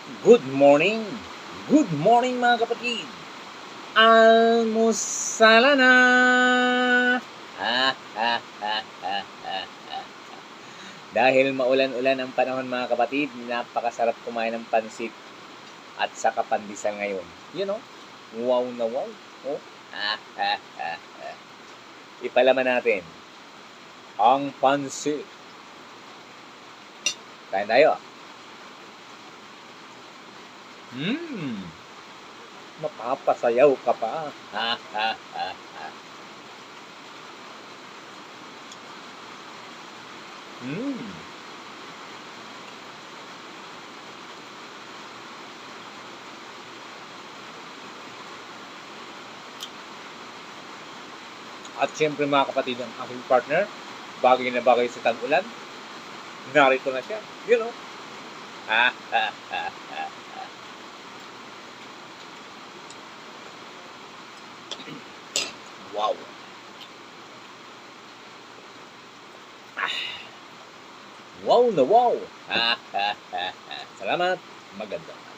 Good morning! Good morning mga kapatid! Almusala na! Dahil maulan-ulan ang panahon mga kapatid, napakasarap kumain ng pansit at saka pandesal ngayon. You know, wow na wow. Oh. Ipalaman natin ang pansit. Kain tayo. Mapapasayaw ka pa. At syempre mga kapatid, ang aking partner, bagay na bagay sa tag-ulan, narito na siya. You know. Wow. Wow na wow. Salamat. Maganda.